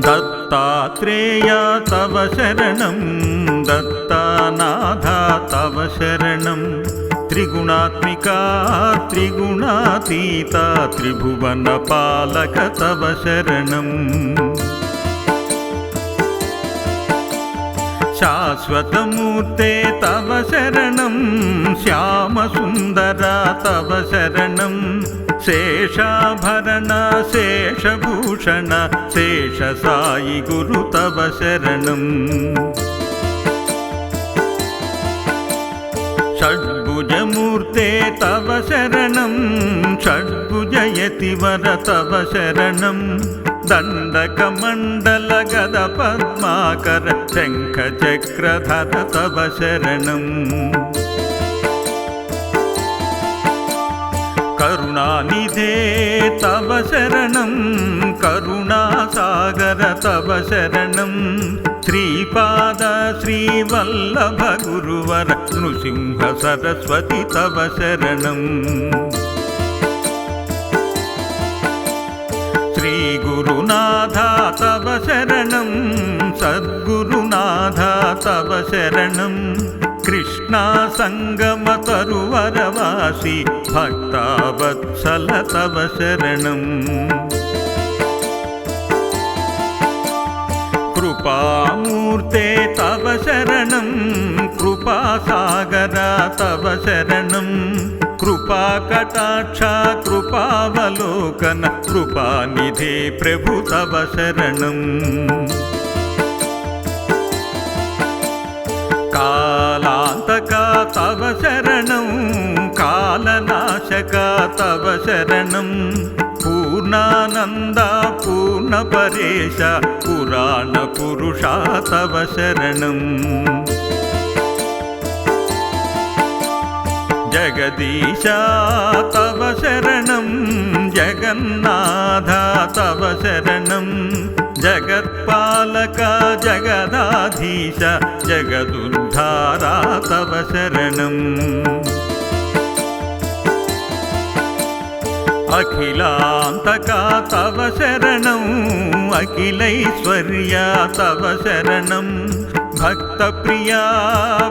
दत्तात्रेय तव शरणं दत्तानाथ तव शरणं त्रिगुणात्मिका त्रिगुणातीता त्रिभुवनपालक तव शरणं शाश्वतमूर्ते तव शरणं श्यामसुन्दरा तव शरणं शेषाभरण शेषभूषण शेषसायि गुरु तव शरणं षड्भुजमूर्ते तव शरणं षड्भुजयतिवर तव शरणं दण्डकमण्डलगदपद्माकर शङ्खचक्रधर तव शरणं करुणानिधे तव शरणं करुणासागर तव शरणं श्रीपाद श्रीवल्लभ गुरुवर नृसिंह सरस्वती तव शरणं श्रीगुरुनाथ तव शरणं सद्गुरुनाथ तव शरणं कृष्णा संगम तरुवरवासी भक्तावत्सल तव शरणं कृपामूर्ते तव शरणं कृपासागर तव शरणं कृपाकटाक्ष कृपावलोकन कृपानिधे प्रभु तव शरणं कालान्तका तव शरणं कालनाशका तव शरणं पूर्णानन्दा पूर्णपरेश पुराणपुरुषा तव शरणं जगदीशा तव शरणं जगन्नाथ तव शरणं जगत्पालक जगदाधीश जगदुद्धारा तव शरणं अखिलान्तका तव शरणं अखिलैश्वर्या तव शरणं भक्तप्रिया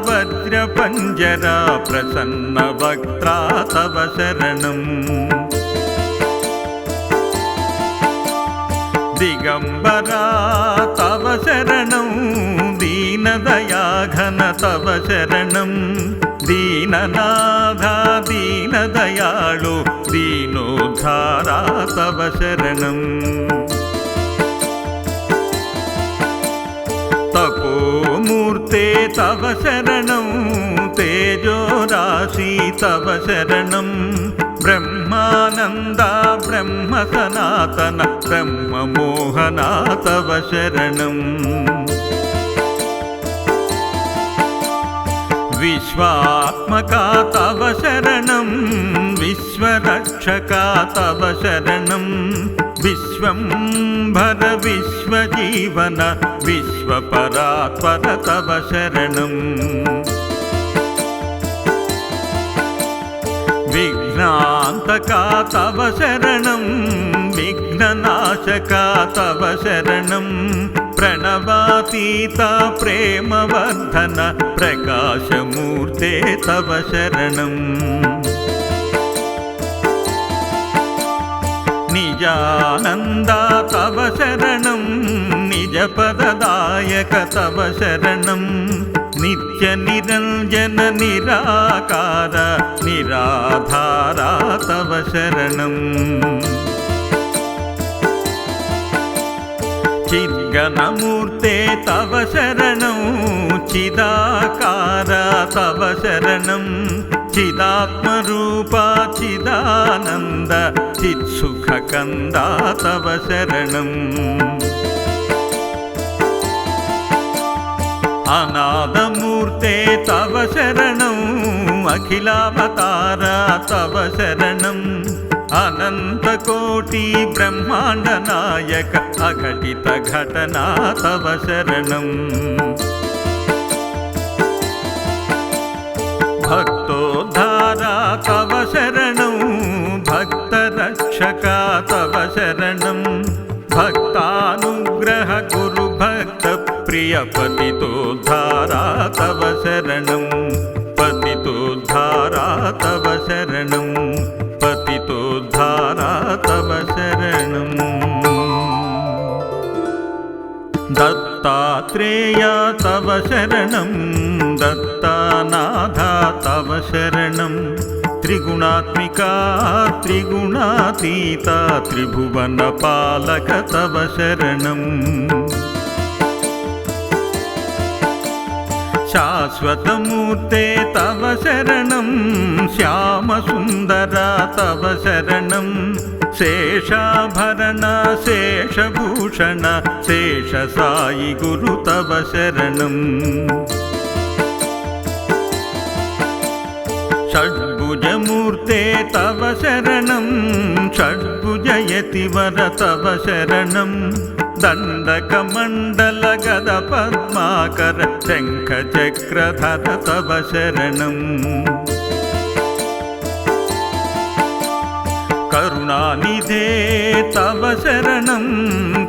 वज्रपञ्जरा प्रसन्नवक्त्रा तव शरणं दिगम्बरा तव शरणं दीनदयाघन तव शरणं दीननाथ दीनदयाळु दीनोद्धारा तव शरणं तपोमूर्ते तव शरणं तेजोराशि तव शरणं ब्रह्मानन्दा ब्रह्मसनातन ब्रह्ममोहना तव शरणं विश्वात्मका तव शरणं विश्वरक्षका तव शरणं विश्वंभर विश्वजीवन विश्वपरात्पर तव शरणं विघ्नान्तका तव शरणं विघ्ननाशका तव शरणं प्रणवातीता प्रेमवर्धन प्रकाशमूर्ते तव शरणं निजानन्दा तव शरणं निजपददायक तव शरणं नित्यनिरञ्जन निराकार निराधारा तव शरणं चिद्गणमूर्ते तव शरणं चिदाकार तव शरणं चिदात्मरूपा चिदानन्द चित्सुखकन्दा तव शरणं अनादमूर्ते तव शरणं अखिलावतार तव शरणं अनन्तकोटि ब्रह्माण्डनायक अघटित घटना तव शरणं भक्तोद्धारा तव शरणं भक्तरक्षका तव शरणं भक्तानुग्रह प्रिय पतितोद्धारा तव शरणं पतितोद्धारा तव शरणं पतितोद्धारा तव शरणं दत्तात्रेय तव शरणं दत्तानाथा तव शरणं त्रिगुणात्मिका त्रिगुणातीता त्रिभुवनपालक तव शरणं शाश्वतमूर्ते तव शरणं श्यामसुन्दरा तव शरणं शेषाभरण शेषभूषण शेषसायि गुरु तव शरणं षड्भुजमूर्ते तव शरणं षड्भुजयतिवर तव शरणं दण्डकमण्डलगदपद्माकर शङ्खचक्रधर तव शरणं करुणानिधे तव शरणं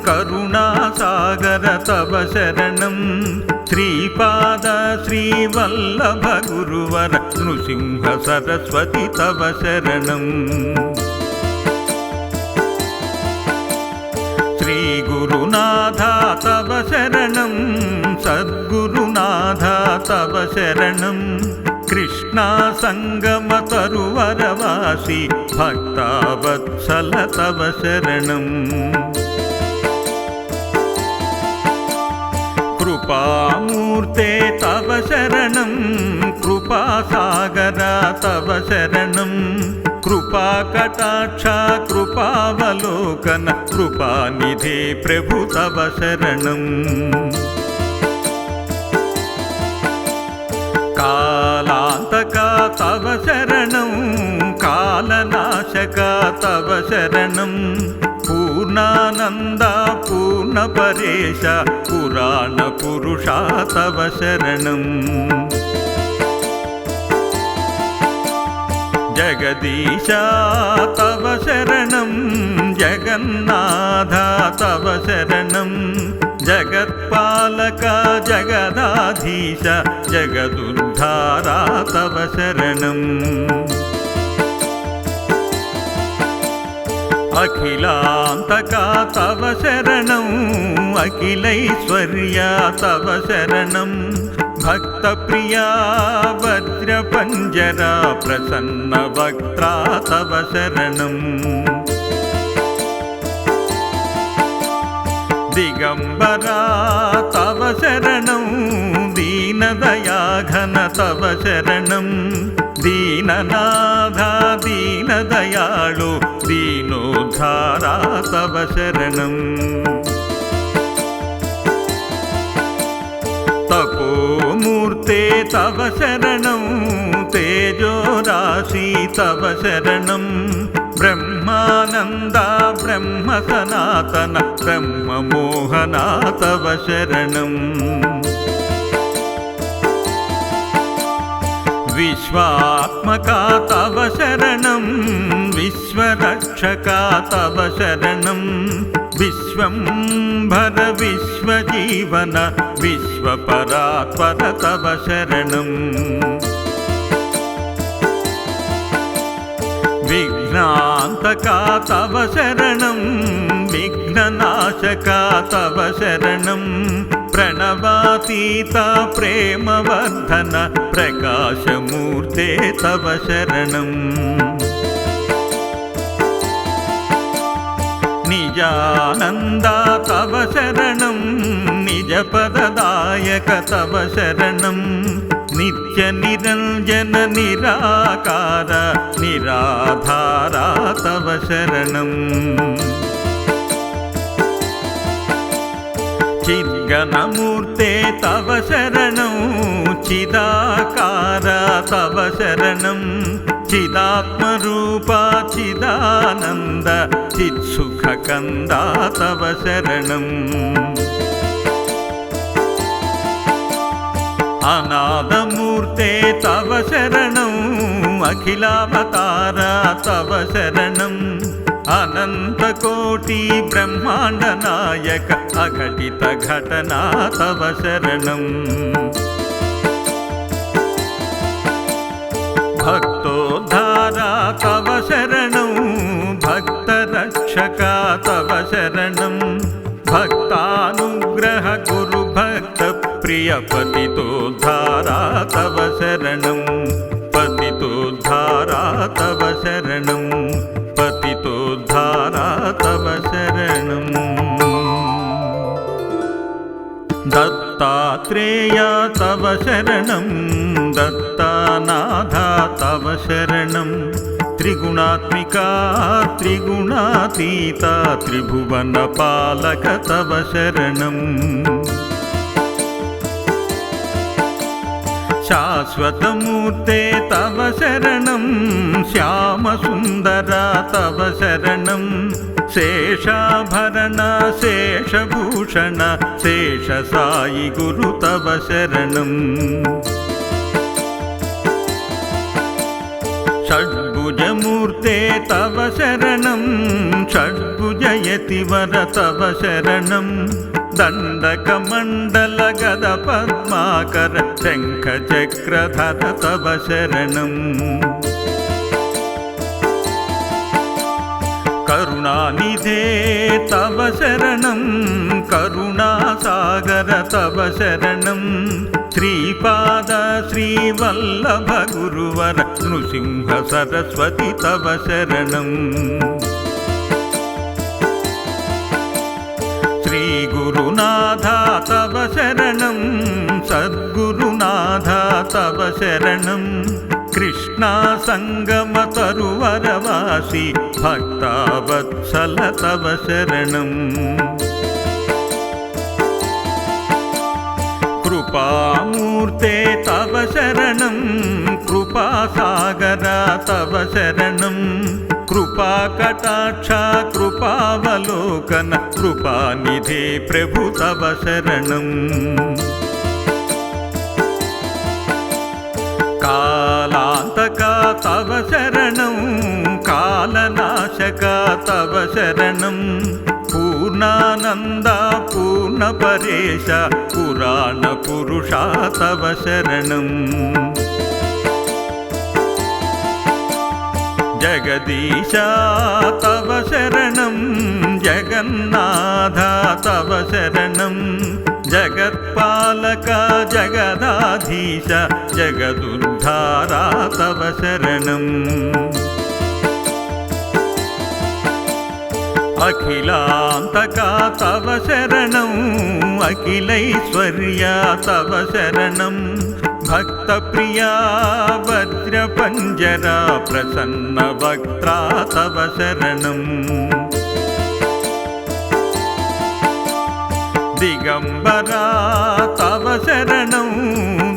करुणासागर तव शरणं श्रीपाद श्रीवल्लभ गुरुवर नृसिंह सरस्वती तव शरणं श्रीगुरुनाथा तव शरणं सद्गुरुनाथा तव शरणं कृष्णा संगम तरुवरवासी भक्तावत्सल तव शरणं कृपामूर्ते तव शरणं कृपासागरा तव शरणं कृपाकटाक्षा कृपावलोकन कृपानिधे प्रभु तव शरणं कालान्तका तव शरणं कालनाशका तव शरणं पूर्णानन्दा पूर्णपरेश पुराणपुरुषा तव शरणं जगदीशा तव शरणं जगन्नाथा तव शरणं जगत्पालका जगदाधीश जगदुद्धारा तव शरणं अखिलान्तका तव शरणं अखिलैश्वर्या तव शरणं भक्तप्रिया वज्रपञ्जरा प्रसन्नवक्त्रा तव शरणं दिगम्बरा तव शरणं दीनदयाघन तव शरणं दीननाथा दीनदयाळु दीनोद्धारा तव शरणं तपोमूर्ते तव शरणं तेजोराशि तव शरणं ब्रह्मानन्दा ब्रह्मसनातन ब्रह्ममोहना तव शरणं विश्वात्मका तव शरणं विश्वरक्षका तव शरणं विश्वंभर विश्वजीवन विश्वपरात्पर तव शरणं विघ्नान्तका तव शरणं विघ्ननाशका तव शरणं प्रणवातीता प्रेमवर्धन प्रकाशमूर्ते तव शरणं निजानन्दा तव शरणं निजपददायक तव शरणं नित्यनिरञ्जन निराकार निराधारा तव शरणं चिद्गणमूर्ते तव शरणं चिदाकार तव शरणं चिदात्मरूपा चिदानन्द चित्सुखकन्दा तव शरणं अनादमूर्ते तव शरणं अखिलावतारा तव शरणं अनन्तकोटि ब्रह्माण्ड नायक अघटित घटना तव शरणम् भक्तोद्धारा तव शरणं भक्तरक्षका तव शरणं भक्तानुग्रह गुरु भक्त प्रिय पतितोद्धारा तव शरणं पतितोद्धारा तव शरणं पतितोद्धारा तव शरणम् दत्तात्रेय तव शरणं दत्तानाथ तव शरणं त्रिगुणात्मिका त्रिगुणातीता त्रिभुवनपालक तव शरणम् शाश्वतमूर्ते तव शरणं श्यामसुन्दरा तव शरणं शेषाभरण शेषभूषण शेषसायि गुरु तव शरणम् षड्भुजमूर्ते तव शरणं षड्भुजयतिवर तव शरणं दण्डकमण्डल गद पद्माकर शङ्खचक्रधर तव शरणम् करुणानिधे तव शरणं करुणासागर तव शरणं श्रीपाद श्रीवल्लभ गुरुवर नृसिंह सरस्वती तव शरणम् श्रीगुरुनाथ तव शरणं सद्गुरुनाथ तव शरणं कृष्णा संगम तरुवरवासी भक्तावत्सल तव शरणम् कृपामूर्ते तव शरणं कृपासागर तव शरणं कृपाकटाक्ष कृपावलोकन कृपानिधे प्रभु तव शरणम् कालान्तका तव शरणं कालनाशका तव शरणं पूर्णानन्दा पूर्णपरेश पुराणपुरुषा तव शरणम् जगदीशा तव शरणं जगन्नाथ तव शरणं जगत्पालक जगदाधीश जगदुद्धारा तव शरणम् अखिलान्तका तव शरणं अखिलैश्वर्या तव शरणं भक्तप्रिया वज्रपञ्जरा प्रसन्नवक्त्रा तव शरणम् दिगम्बरा तव शरणं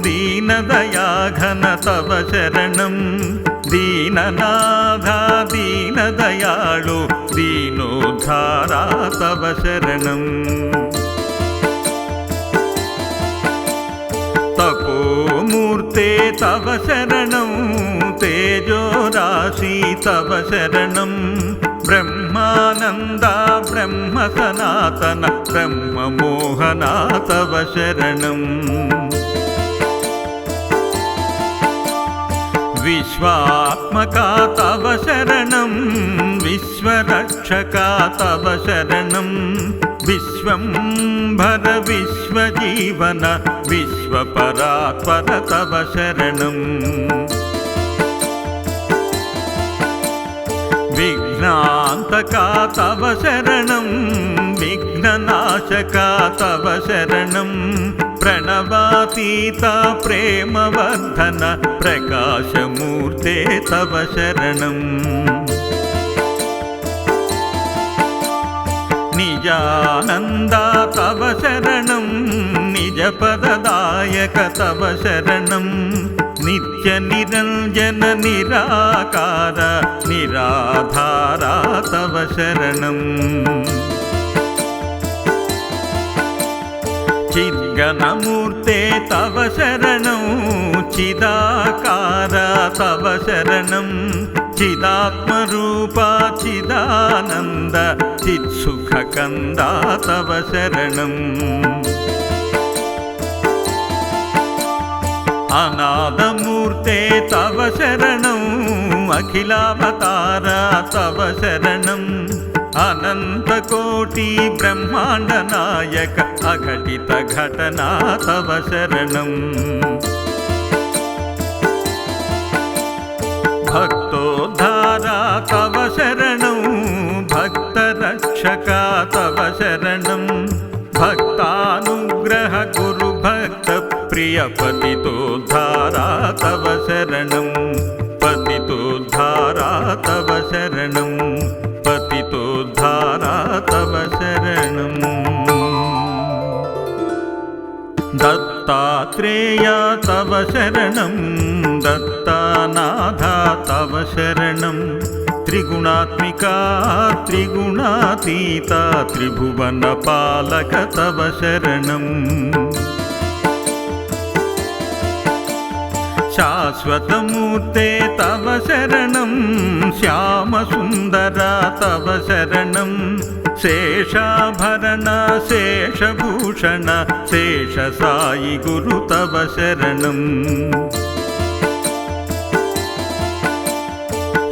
दीनदयाघन तव शरणं दीननाथ दीनदयाळु दीनोद्धारा तव शरणम् तपोमूर्ते तव शरणं तेजोराशि तव शरणं ब्रह्मानन्दा ब्रह्म सनातन ब्रह्ममोहना तव शरणम् विश्वात्मका तव शरणं विश्वरक्षका तव शरणं विश्वंभर विश्वजीवन विश्वपरात्पर तव शरणम् विघ्नान्तका तव शरणं विघ्ननाशका तव शरणं प्रणवातीता प्रेमवर्धन प्रकाशमूर्ते तव शरणम् निजानन्दा तव शरणं निजपददायक तव शरणं नित्यनिरञ्जन निराकार निराधारा तव शरणम् चिद्गणमूर्ते तव शरणं चिदाकार तव शरणं चिदात्मरूपा चिदानन्द चित्सुखकन्दा तव शरणम् अनादमूर्ते तव शरणम् अखिलावतारा तव शरणम् अनन्तकोटि ब्रह्माण्डनायक अघटितघटना तव शरणम् भक्तोद्धारा तव शरणं भक्तरक्षका तव शरणं भक्तानुग्रह गुरुभक्तप्रिय पतितोद्धारा तव शरणं पतितोद्धारा तव शरणं पतितोद्धारा तव शरणम् दत्तात्रेया तव शरणं दत्तानाथा तव शरणं त्रिगुणात्मिका त्रिगुणातीता त्रिभुवनपालक तव शरणं शाश्वतमूर्ते तव शरणं श्यामसुन्दरा तव शरणं शेषाभरण शेषभूषण शेषसायि गुरु तव शरणम्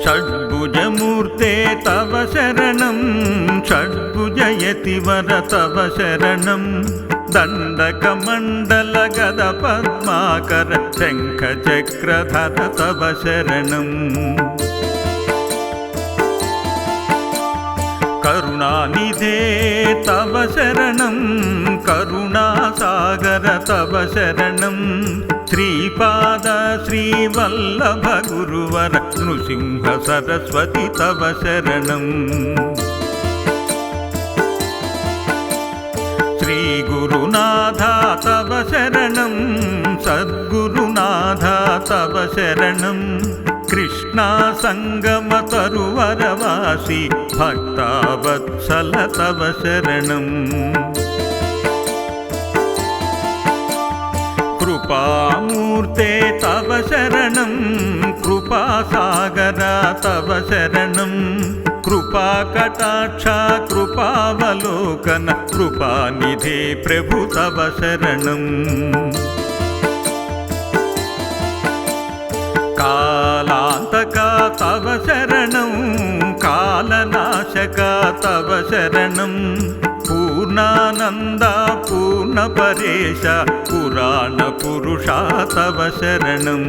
षड्भुजमूर्ते तव शरणं षड्भुजयतिवर तव शरणं दण्डकमण्डलगदपद्माकर शङ्खचक्रधर तव शरणम् करुणानिधे तव शरणं करुणासागर तव शरणं श्रीपाद श्रीवल्लभ गुरुवर नृसिंह सरस्वती तव शरणम् श्रीगुरुनाथा तव शरणं सद्गुरुनाथा तव शरणं कृष्णा संगम तरुवरवासी भक्तावत्सल तव शरणम् कृपामूर्ते तव शरणं कृपासागरा तव शरणं कृपाकटाक्षा कृपावलोकन कृपानिधे प्रभु तव शरणम् कालान्तका तव शरणं कालनाशका तव शरणं पूर्णानन्दा पूर्णपरेश पुराणपुरुषा तव शरणम्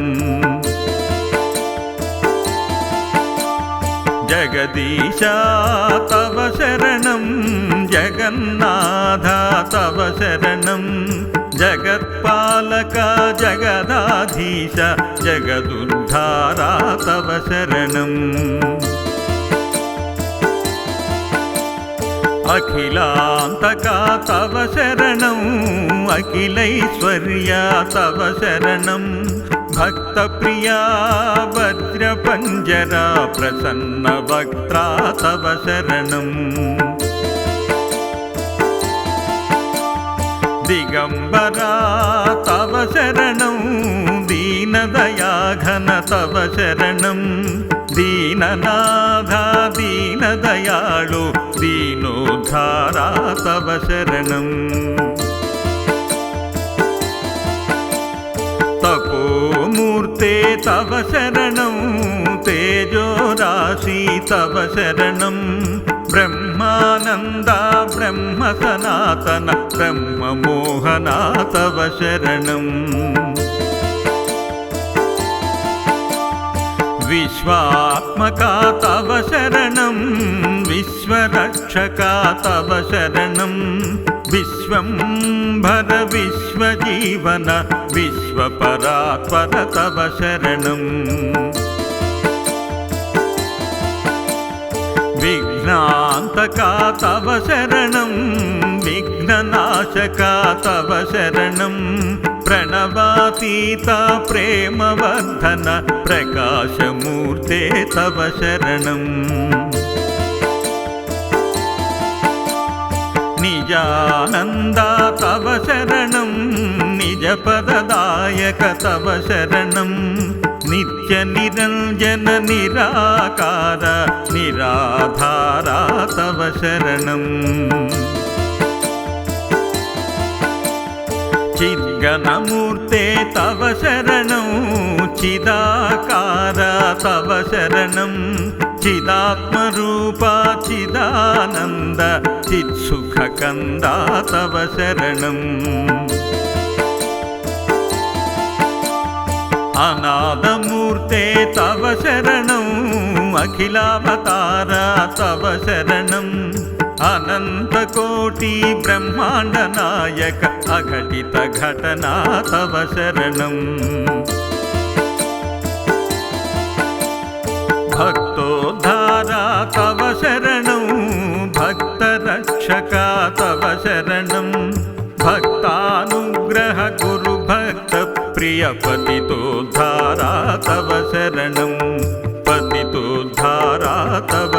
जगदीशा तव शरणं जगन्नाथा तव शरणं जगत्पालका जगदाधीश जगदुद्धारा तव शरणम् अखिलान्तका तव शरणं अखिलैश्वर्या तव शरणं भक्तप्रिया वज्रपञ्जरा प्रसन्नवक्त्रा तव शरणम् दिगम्बरा तव शरणं दीनदयाघन तव शरणं दीननाथा दीनदयाळु दीनोद्धारा तव शरणम् तपोमूर्ते तव शरणं तेजोराशि तव शरणं ब्रह्मानन्दा ब्रह्म सनातन ब्रह्ममोहना तव शरणम् विश्वात्मका तव शरणं विश्वरक्षका तव शरणं विश्वंभर विश्वजीवन विश्वपरात्पर तव शरणम् विघ्नान्तका तव शरणं विघ्ननाशका तव शरणं प्रणवातीता प्रेमवर्धन प्रकाशमूर्ते तव शरणम् निजानन्दा तव शरणं निजपददायक तव शरणं నిత్య నిరంజన నిరాకార నిరాధారా తవ శరణం చిద్గణమూర్తే తవ శరణం చిదాకార తవ శరణం చిదాత్మరూపా చిదానంద చిత్సుఖకందా తవ శరణం అనాథమూర్తే తవ శరణం అఖిలావతార తవ శరణం అనంతకోటి బ్రహ్మాండ నాయక అఘటిత ఘటనా తవ శరణం భక్తోద్ధారా తవ శరణం భక్తరక్షకా తవ శరణం భక్తానుగ్రహ గురు భక్త ప్రియ పతితోద్ధారా తవ శరణం పతితోద్ధారా తవ